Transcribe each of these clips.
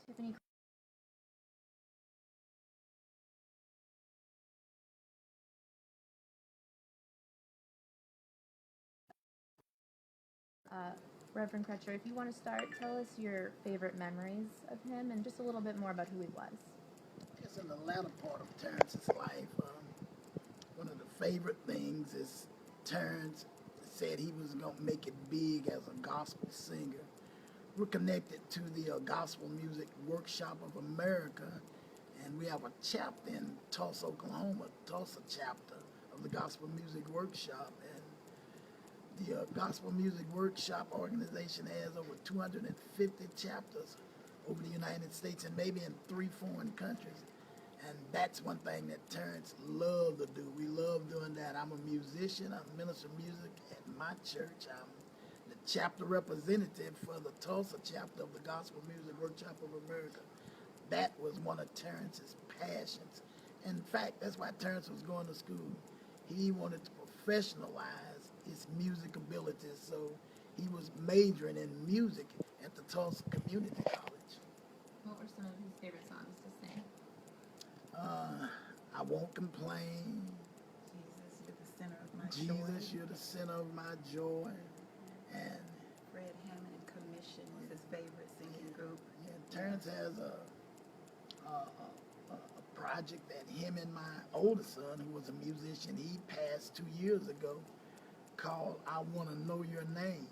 Tiffany. Reverend Crutcher, if you want to start, tell us your favorite memories of him and just a little bit more about who he was. It's in the latter part of Terrence's life. One of the favorite things is Terrence said he was going to make it big as a gospel singer. We're connected to the Gospel Music Workshop of America, and we have a chapter in Tulsa, Oklahoma, Tulsa chapter of the Gospel Music Workshop. And the Gospel Music Workshop organization has over 250 chapters over the United States and maybe in 3 foreign countries. And that's one thing that Terrence loved to do. We love doing that. I'm a musician. I minister music at my church. I'm the chapter representative for the Tulsa chapter of the Gospel Music Workshop of America. That was one of Terrence's passions. In fact, that's why Terrence was going to school. He wanted to professionalize his music abilities, so he was majoring in music at the Tulsa Community College. What were some of his favorite songs to sing? I won't complain. Jesus, you're the center of my Jesus, joy. you're the center of my joy. And Fred Hammond and Commission was his favorite singing group. yeah, Terrence has a project that him and my oldest son, who was a musician, he passed 2 years ago, called I Want to Know Your Name.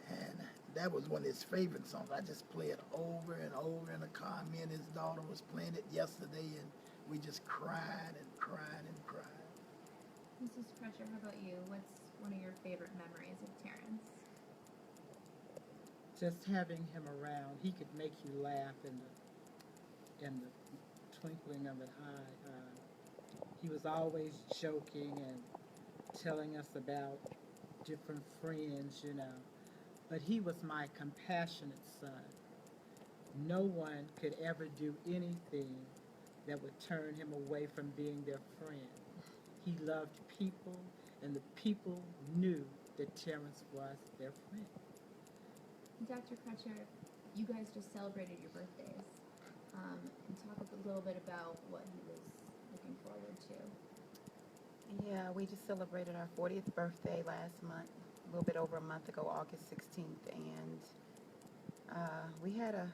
And that was one of his favorite songs. I just play it over and over in the car. Me and his daughter was playing it yesterday, and we just cried and cried and cried. Mrs. Crutcher, how about you? What's one of your favorite memories of Terrence? Just having him around, he could make you laugh in the twinkling of an eye. He was always joking and telling us about different friends, you know. But he was my compassionate son. No one could ever do anything that would turn him away from being their friend. He loved people, and the people knew that Terrence was their friend. Dr. Crutcher, you guys just celebrated your birthdays. And talk a little bit about what he was looking forward to. Yeah, we just celebrated our 40th birthday last month, a little bit over a month ago, August 16th, and we had a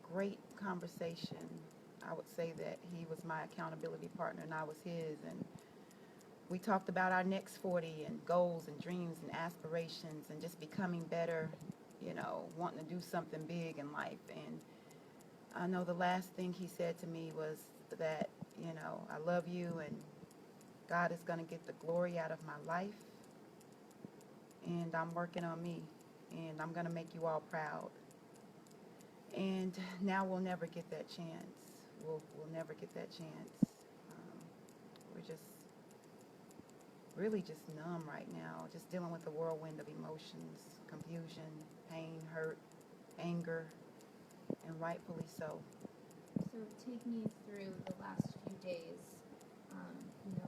great conversation. I would say that he was my accountability partner and I was his, and we talked about our next 40 and goals and dreams and aspirations and just becoming better, you know, wanting to do something big in life. And I know the last thing he said to me was that, you know, I love you and God is going to get the glory out of my life, and I'm working on me, and I'm going to make you all proud. And now we'll never get that chance. We'll never get that chance. We're just really just numb right now, just dealing with the whirlwind of emotions, confusion, pain, hurt, anger, and rightfully so. So take me through the last few days. When you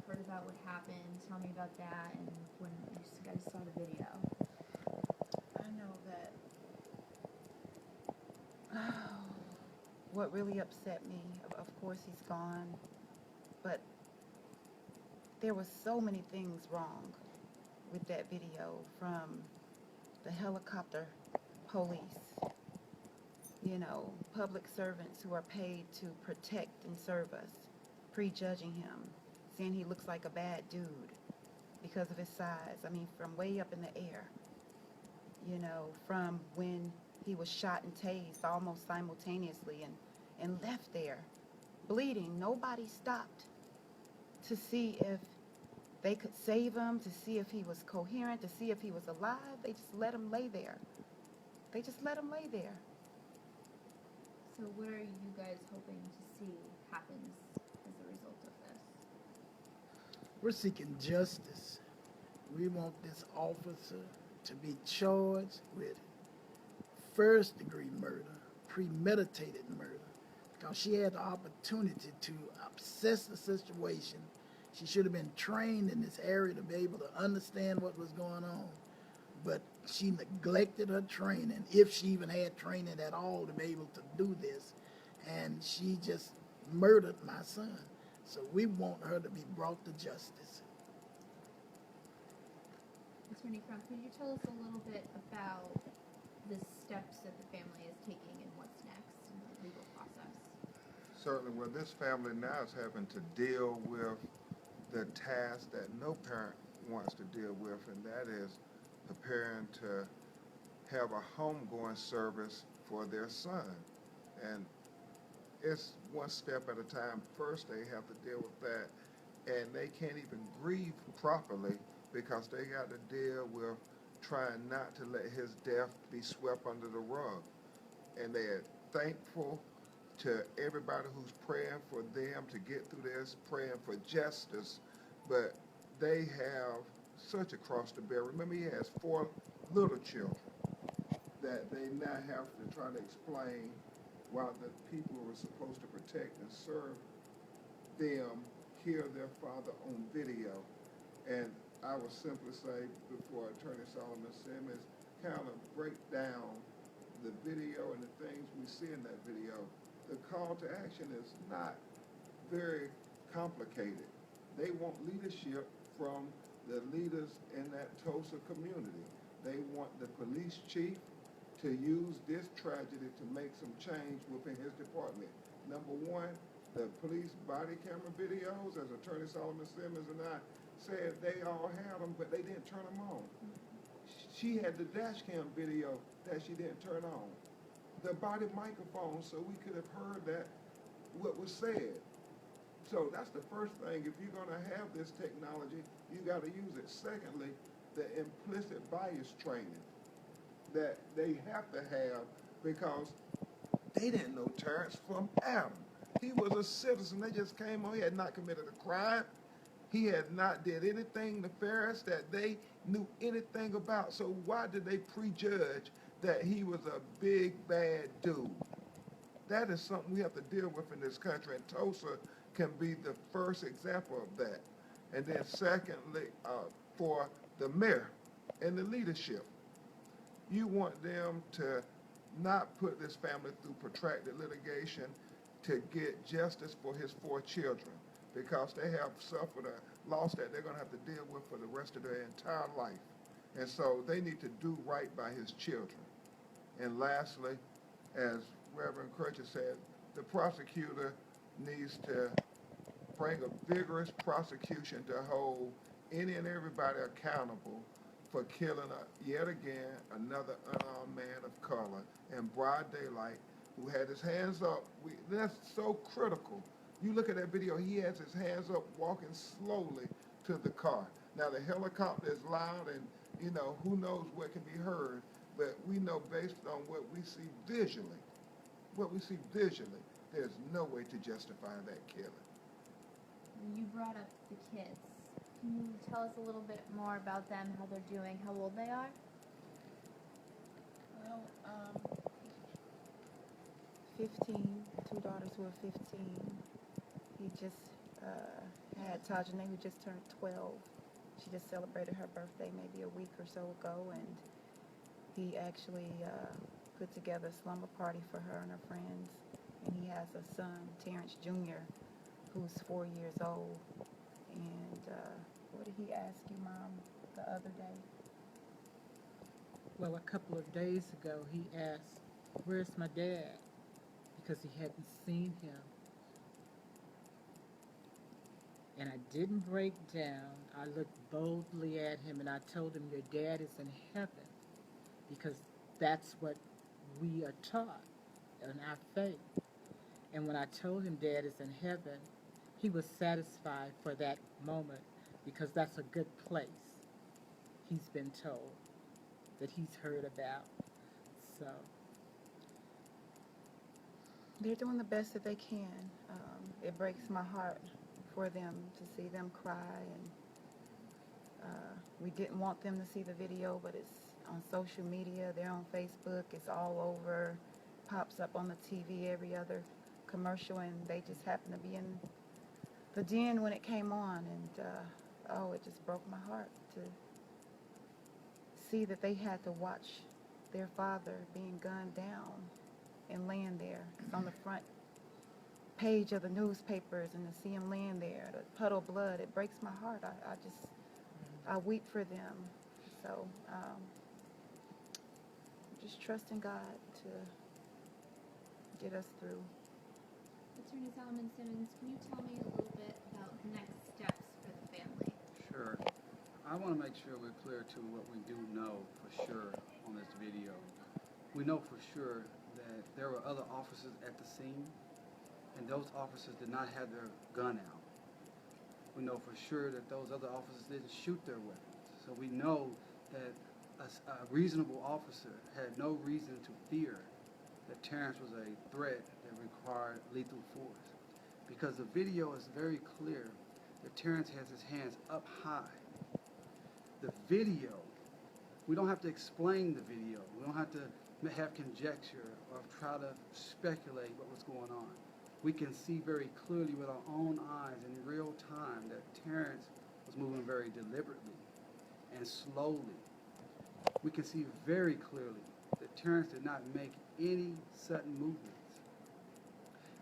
heard about what happened, tell me about that, and when you guys saw the video. I know that what really upset me, of course he's gone, but there were so many things wrong with that video, from the helicopter police, you know, public servants who are paid to protect and serve us, prejudging him, saying he looks like a bad dude because of his size. I mean, from way up in the air, you know, from when he was shot and tased almost simultaneously and left there bleeding. Nobody stopped to see if they could save him, to see if he was coherent, to see if he was alive. They just let him lay there. They just let him lay there. So what are you guys hoping to see happens as a result of this? We're seeking justice. We want this officer to be charged with first-degree murder, premeditated murder, because she had the opportunity to assess the situation. She should have been trained in this area to be able to understand what was going on. But she neglected her training, if she even had training at all to be able to do this, and she just murdered my son. So we want her to be brought to justice. Attorney Crump, could you tell us a little bit about the steps that the family is taking and what's next in the legal process? Certainly, well, this family now is having to deal with the task that no parent wants to deal with, and that is preparing to have a homegoing service for their son. And it's one step at a time. First, they have to deal with that, and they can't even grieve properly because they got to deal with trying not to let his death be swept under the rug. And they're thankful to everybody who's praying for them to get through this, praying for justice, but they have such a cross to bear. Remember, he has 4 little children that they now have to try to explain while the people who are supposed to protect and serve them hear their father on video. And I would simply say, before Attorney Solomon Simmons kind of break down the video and the things we see in that video, the call to action is not very complicated. They want leadership from the leaders in that Tulsa community. They want the police chief to use this tragedy to make some change within his department. Number one, the police body camera videos, as Attorney Solomon Simmons and I said, they all had them, but they didn't turn them on. She had the dash cam video that she didn't turn on. The body microphone, so we could have heard that, what was said. So that's the first thing. If you're going to have this technology, you got to use it. Secondly, the implicit bias training that they have to have, because they didn't know Terence from Adam. He was a citizen. They just came on. He had not committed a crime. He had not did anything nefarious that they knew anything about. So why did they prejudge that he was a big, bad dude? That is something we have to deal with in this country, and Tulsa can be the first example of that. And then secondly, for the mayor and the leadership, you want them to not put this family through protracted litigation to get justice for his 4 children, because they have suffered a loss that they're going to have to deal with for the rest of their entire life. And so they need to do right by his children. And lastly, as Reverend Crutcher said, the prosecutor needs to bring a vigorous prosecution to hold any and everybody accountable for killing yet again another unarmed man of color in broad daylight who had his hands up. That's so critical. You look at that video, he has his hands up walking slowly to the car. Now the helicopter is loud and, you know, who knows what can be heard, but we know based on what we see visually, there's no way to justify that killing. You brought up the kids. Can you tell us a little bit more about them, how they're doing, how old they are? Well, 15, 2 daughters who are 15. He just had Tajane, who just turned 12. She just celebrated her birthday maybe a week or so ago, and he actually put together a slumber party for her and her friends. And he has a son, Terence Jr., who's 4 years old. And what did he ask you, Mom, the other day? Well, a couple of days ago, he asked, "Where's my dad?" because he hadn't seen him. And I didn't break down. I looked boldly at him and I told him, "Your dad is in heaven," because that's what we are taught in our faith. And when I told him Dad is in heaven, he was satisfied for that moment, because that's a good place, he's been told, that he's heard about. So They're doing the best that they can. It breaks my heart for them to see them cry, and we didn't want them to see the video, but it's on social media, they're on Facebook, it's all over, pops up on the TV every other commercial, and they just happened to be in the den when it came on, and it just broke my heart to see that they had to watch their father being gunned down and laying there. It's on the front page of the newspapers, and to see him laying there, the puddle of blood, it breaks my heart. I weep for them. So just trusting God to get us through. Attorney Solomon Simmons, can you tell me a little bit about next steps for the family? Sure. I want to make sure we're clear to what we do know for sure on this video. We know for sure that there were other officers at the scene, and those officers did not have their gun out. We know for sure that those other officers didn't shoot their weapons. So we know that a reasonable officer had no reason to fear that Terence was a threat that required lethal force. Because the video is very clear that Terence has his hands up high. The video, we don't have to explain the video. We don't have to have conjecture or try to speculate what was going on. We can see very clearly with our own eyes in real time that Terence was moving very deliberately and slowly. We can see very clearly that Terence did not make any sudden movements.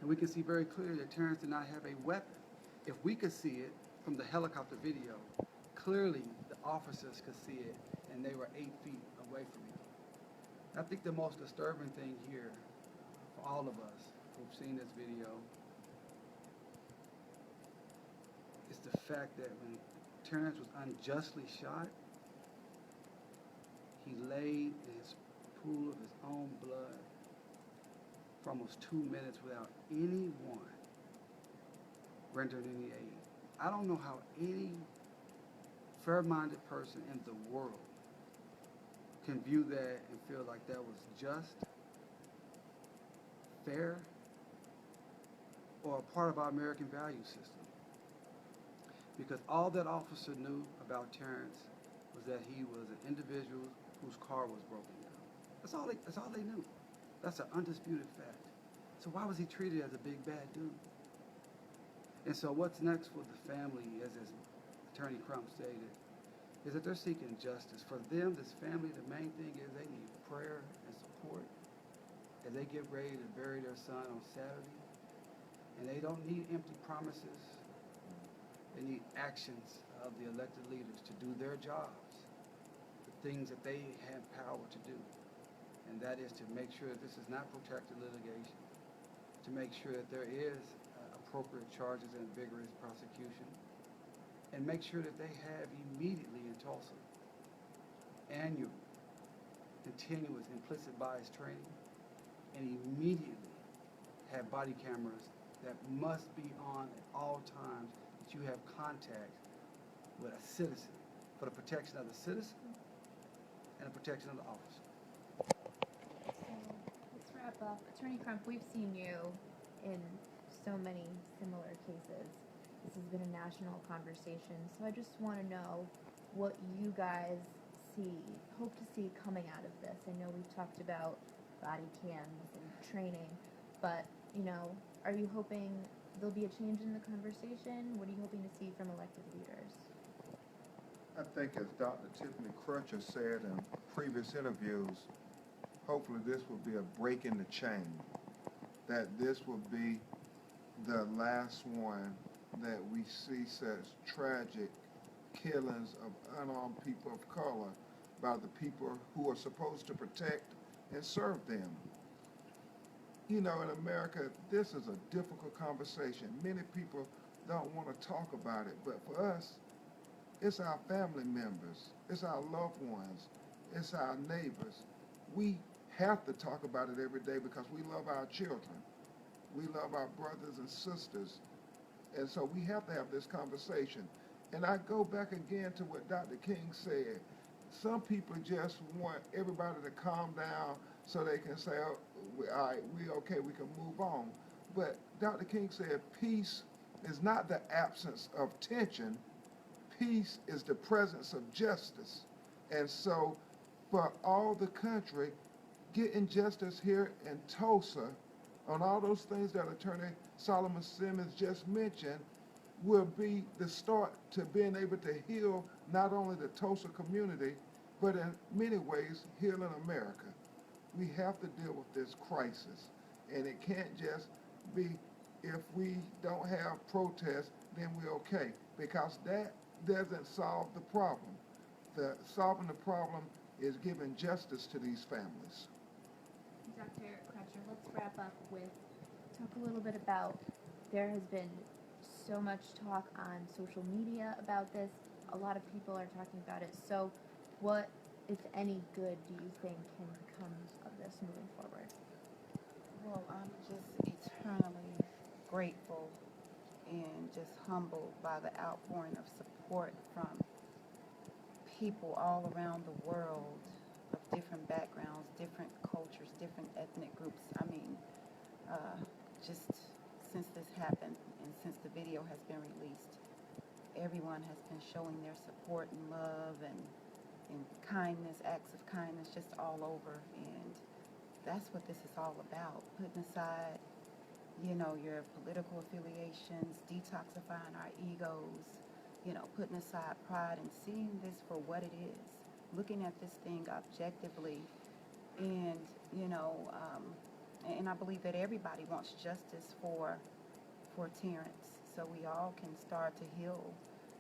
And we can see very clearly that Terence did not have a weapon. If we could see it from the helicopter video, clearly the officers could see it, and they were 8 feet away from him. I think the most disturbing thing here for all of us who've seen this video is the fact that when Terence was unjustly shot, he laid in his pool of his own blood for almost 2 minutes without anyone rendering any aid. I don't know how any fair-minded person in the world can view that and feel like that was just, fair, or a part of our American value system. Because all that officer knew about Terence was that he was an individual whose car was broken down. That's all they knew. That's an undisputed fact. So why was he treated as a big bad dude? And so what's next for the family, as Attorney Crump stated, is that they're seeking justice. For them, this family, the main thing is they need prayer and support as they get ready to bury their son on Saturday. And they don't need empty promises. They need actions of the elected leaders to do their jobs, the things that they have power to do. And that is to make sure that this is not protracted litigation, to make sure that there is appropriate charges and vigorous prosecution, and make sure that they have immediately in Tulsa annual, continuous implicit bias training, and immediately have body cameras that must be on at all times that you have contact with a citizen for the protection of the citizen and the protection of the officer. So let's wrap up. Attorney Crump, we've seen you in so many similar cases. This has been a national conversation, so I just want to know what you guys hope to see coming out of this. I know we've talked about body cams and training, but, are you hoping there'll be a change in the conversation? What are you hoping to see from elected leaders? I think as Dr. Tiffany Crutcher said in previous interviews, hopefully this will be a break in the chain, that this will be the last one that we see such tragic killings of unarmed people of color by the people who are supposed to protect and serve them. In America, this is a difficult conversation. Many people don't want to talk about it, but for us, it's our family members, it's our loved ones, it's our neighbors. We have to talk about it every day because we love our children. We love our brothers and sisters. And so we have to have this conversation. And I go back again to what Dr. King said. Some people just want everybody to calm down so they can say, oh, all right, we're okay, we can move on. But Dr. King said peace is not the absence of tension. Peace is the presence of justice. And so for all the country, getting justice here in Tulsa on all those things that Attorney Solomon Simmons just mentioned will be the start to being able to heal not only the Tulsa community, But in many ways, here in America, we have to deal with this crisis. And it can't just be if we don't have protests, then we're okay. Because that doesn't solve the problem. Solving the problem is giving justice to these families. Dr. Crutcher, let's wrap up with talk a little bit about there has been so much talk on social media about this. A lot of people are talking about it. So what, if any, good do you think can come of this moving forward? Well, I'm just eternally grateful and just humbled by the outpouring of support from people all around the world of different backgrounds, different cultures, different ethnic groups. I mean, just since this happened and since the video has been released, everyone has been showing their support and love and kindness, acts of kindness just all over. And that's what this is all about, putting aside, you know, your political affiliations, detoxifying our egos, you know, putting aside pride and seeing this for what it is, looking at this thing objectively. And, you know, and I believe that everybody wants justice for Terence, so we all can start to heal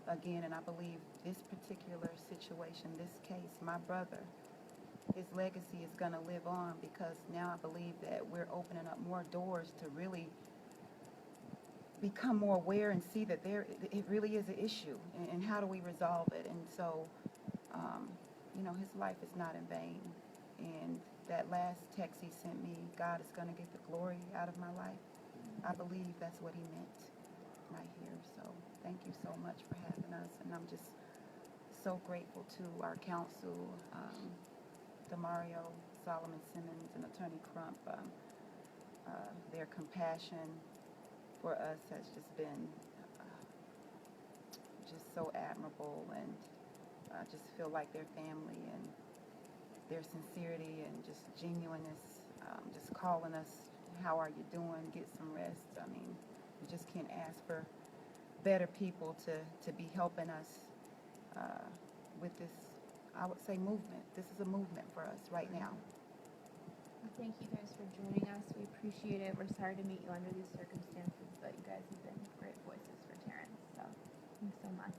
again. And I believe this particular situation, this case, my brother, his legacy is going to live on, because now I believe that we're opening up more doors to really become more aware and see that it really is an issue, and how do we resolve it. And so, you know, his life is not in vain. And that last text he sent me, God is going to get the glory out of my life, I believe that's what he meant right here. So thank you so much for having us, and I'm just so grateful to our counsel, Demario, Solomon Simmons, and Attorney Crump. Their compassion for us has just been just so admirable, and I just feel like their family, and their sincerity and just genuineness, just calling us, how are you doing, get some rest. I mean, we just can't ask for better people to be helping us with this, I would say, movement. This is a movement for us right now. Well, thank you guys for joining us. We appreciate it. We're sorry to meet you under these circumstances, but you guys have been great voices for Terrence. So thanks so much.